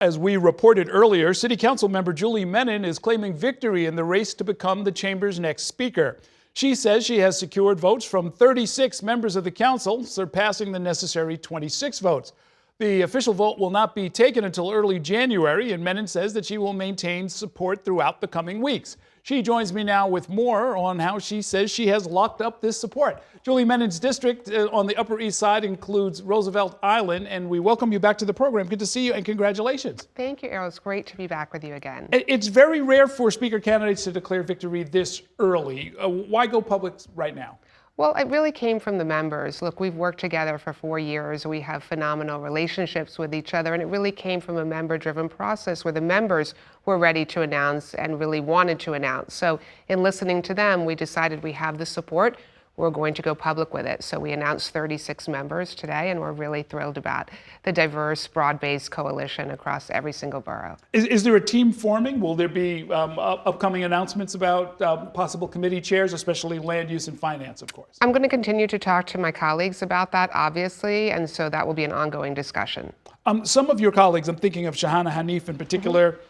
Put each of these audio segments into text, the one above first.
As we reported earlier, City Councilmember Julie Menin is claiming victory in the race to become the chamber's next speaker. She says she has secured votes from 36 members of the council, surpassing the necessary 26 votes. The official vote will not be taken until early January, and Menin says that she will maintain support throughout the coming weeks. She joins me now with more on how she says she has locked up this support. Julie Menin's district on the Upper East Side includes Roosevelt Island, and we welcome you back to the program. Good to see you, and congratulations. Thank you, Errol. It's great to be back with you again. It's very rare for speaker candidates to declare victory this early. Why go public right now? Well, it really came from the members. Look, we've worked together for 4 years. We have phenomenal relationships with each other, and it really came from a member-driven process where the members were ready to announce and really wanted to announce. So in listening to them, we decided we have the support. We're going to go public with it. So we announced 36 members today, and we're really thrilled about the diverse, broad-based coalition across every single borough. Is there a team forming? Will there be upcoming announcements about possible committee chairs, especially land use and finance, of course? I'm going to continue to talk to my colleagues about that, obviously, and so that will be an ongoing discussion. Some of your colleagues, I'm thinking of Shahana Hanif in particular,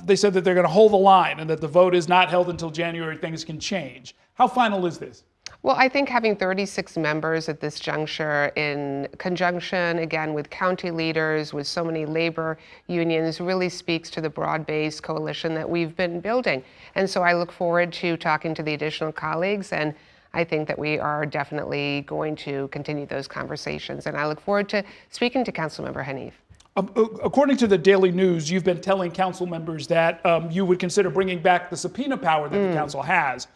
they said that they're going to hold the line and that the vote is not held until January. Things can change. How final is this? Well, I think having 36 members at this juncture in conjunction, again, with county leaders, with so many labor unions, really speaks to the broad-based coalition that we've been building. And so I look forward to talking to the additional colleagues, and I think that we are definitely going to continue those conversations. And I look forward to speaking to Councilmember Hanif. According to the Daily News, you've been telling council members that you would consider bringing back the subpoena power that the council has.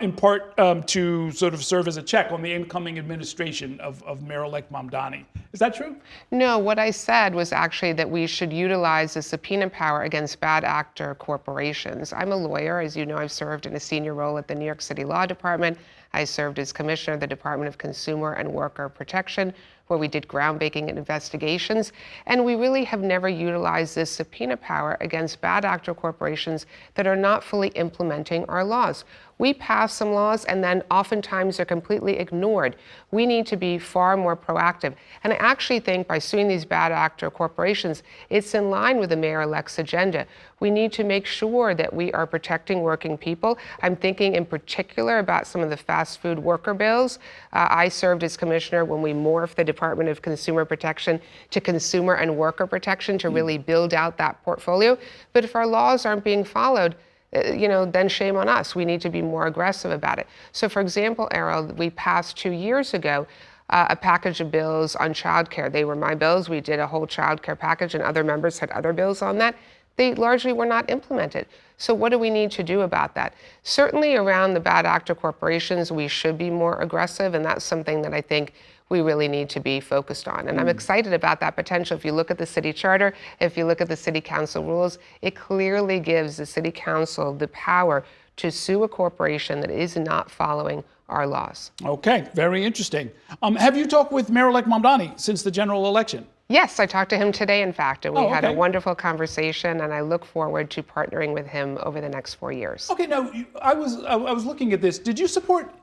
In part to sort of serve as a check on the incoming administration of Mayor-elect Mamdani. Is that true? No, what I said was actually that we should utilize the subpoena power against bad actor corporations. I'm a lawyer. As you know, I've served in a senior role at the New York City Law Department. I served as commissioner of the Department of Consumer and Worker Protection, where we did groundbreaking investigations. And we really have never utilized this subpoena power against bad actor corporations that are not fully implementing our laws. We pass some laws and then oftentimes they're completely ignored. We need to be far more proactive. And I actually think by suing these bad actor corporations, it's in line with the mayor-elect's agenda. We need to make sure that we are protecting working people. I'm thinking in particular about some of the fast food worker bills. I served as commissioner when we morphed the Department of Consumer Protection to Consumer and Worker Protection to really build out that portfolio. But if our laws aren't being followed, then shame on us. We need to be more aggressive about it. So for example, Errol, we passed 2 years ago a package of bills on childcare. They were my bills. We did a whole childcare package and other members had other bills on that. They largely were not implemented. So what do we need to do about that? Certainly around the bad actor corporations, we should be more aggressive, and that's something that I think we really need to be focused on. And I'm excited about that potential. If you look at the city charter, if you look at the city council rules, it clearly gives the city council the power to sue a corporation that is not following our laws. Okay, very interesting. Have you talked with Mayor-elect Mamdani since the general election? Yes, I talked to him today, in fact, and we had a wonderful conversation, and I look forward to partnering with him over the next 4 years. Okay, now, I was looking at this. Did you support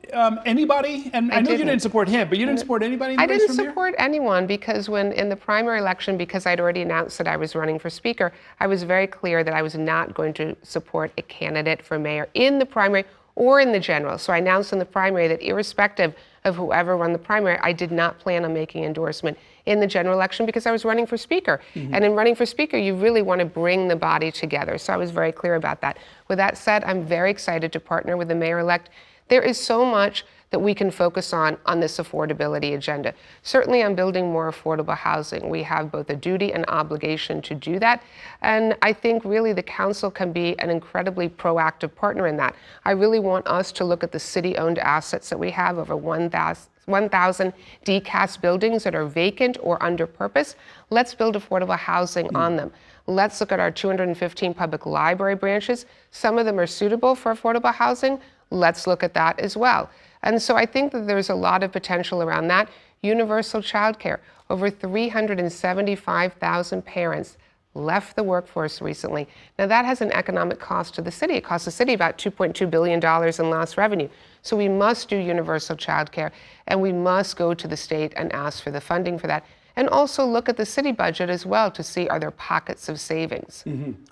anybody? And I know you didn't support him, but you didn't support anybody in the race for mayor? I didn't support anyone because when in the primary election, because I'd already announced that I was running for speaker, I was very clear that I was not going to support a candidate for mayor in the primary or in the general. So I announced in the primary that irrespective of whoever won the primary, I did not plan on making endorsement in the general election because I was running for speaker. And in running for speaker, you really want to bring the body together. So I was very clear about that. With that said, I'm very excited to partner with the mayor-elect. There is so much that we can focus on this affordability agenda. Certainly on building more affordable housing. We have both a duty and obligation to do that. And I think really the council can be an incredibly proactive partner in that. I really want us to look at the city-owned assets that we have, over 1,000 decast buildings that are vacant or under purpose. Let's build affordable housing on them. Let's look at our 215 public library branches. Some of them are suitable for affordable housing. Let's look at that as well. And so I think that there's a lot of potential around that. Universal childcare. Over 375,000 parents left the workforce recently. Now that has an economic cost to the city. It costs the city about $2.2 billion in lost revenue. So we must do universal childcare, and we must go to the state and ask for the funding for that. and also look at the city budget as well to see are there pockets of savings.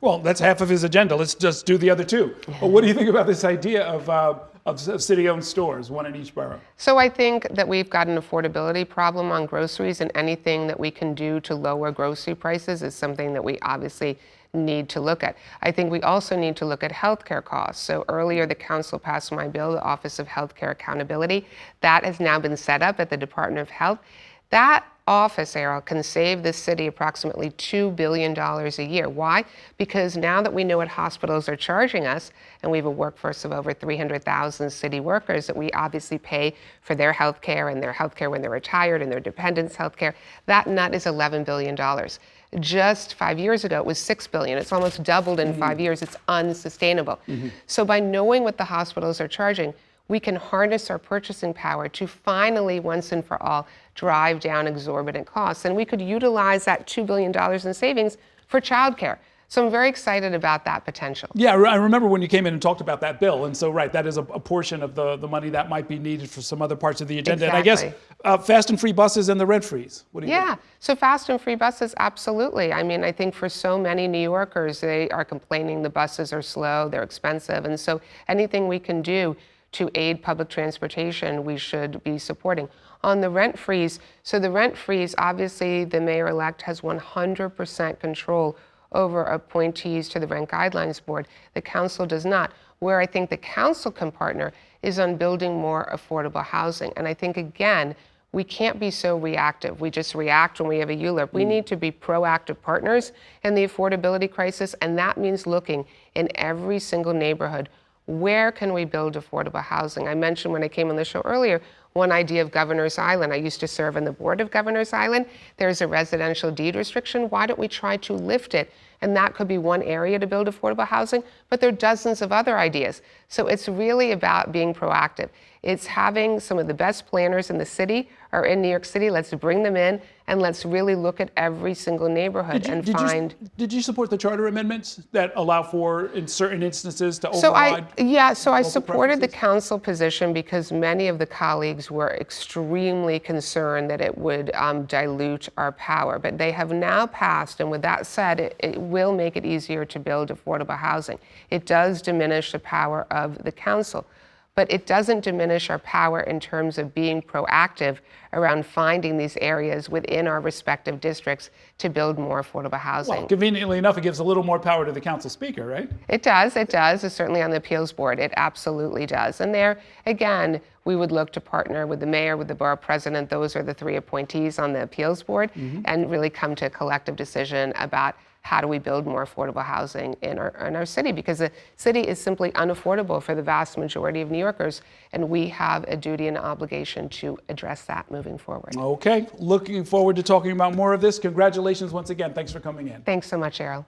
Well, that's half of his agenda. Let's just do the other two. But what do you think about this idea of city-owned stores, one in each borough? So I think that we've got an affordability problem on groceries, and anything that we can do to lower grocery prices is something that we obviously need to look at. I think we also need to look at healthcare costs. So earlier the council passed my bill, the Office of Healthcare Accountability. That has now been set up at the Department of Health. That office, Errol, can save the city approximately $2 billion a year. Why? Because now that we know what hospitals are charging us, and we have a workforce of over 300,000 city workers that we obviously pay for their health care and their health care when they're retired and their dependents' health care, that nut is $11 billion. Just 5 years ago, it was $6 billion. It's almost doubled in 5 years. It's unsustainable. So by knowing what the hospitals are charging, we can harness our purchasing power to finally, once and for all, drive down exorbitant costs. And we could utilize that $2 billion in savings for childcare. So I'm very excited about that potential. Yeah, I remember when you came in and talked about that bill. And so, right, that is a portion of the money that might be needed for some other parts of the agenda. Exactly. And I guess fast and free buses and the rent freeze. What do you think? So fast and free buses, absolutely. I mean, I think for so many New Yorkers, they are complaining the buses are slow, they're expensive. And so anything we can do to aid public transportation, we should be supporting. On the rent freeze, so the rent freeze, obviously the mayor-elect has 100% control over appointees to the Rent Guidelines Board. The council does not. Where I think the council can partner is on building more affordable housing. And I think, again, we can't be so reactive. We just react when we have a ULURP. We need to be proactive partners in the affordability crisis, and that means looking in every single neighborhood. Where can we build affordable housing? I mentioned when I came on the show earlier, one idea of Governor's Island. I used to serve on the board of Governor's Island. There's a residential deed restriction. Why don't we try to lift it? And that could be one area to build affordable housing, but there are dozens of other ideas. So it's really about being proactive. It's having some of the best planners in the city or in New York City. Let's bring them in and let's really look at every single neighborhood Did you support the charter amendments that allow for, in certain instances, to override? So I supported the council position because many of the colleagues were extremely concerned that it would dilute our power. But they have now passed, and with that said, it will make it easier to build affordable housing. It does diminish the power of the council, but it doesn't diminish our power in terms of being proactive around finding these areas within our respective districts to build more affordable housing. Well, conveniently enough, it gives a little more power to the council speaker, right? It does. It's certainly on the appeals board. It absolutely does. And there, again, we would look to partner with the mayor, with the borough president. Those are the three appointees on the appeals board, and really come to a collective decision about how do we build more affordable housing in our city, because the city is simply unaffordable for the vast majority of New Yorkers, and we have a duty and obligation to address that moving forward. Okay, looking forward to talking about more of this. Congratulations once again. Thanks for coming in. Thanks so much, Errol.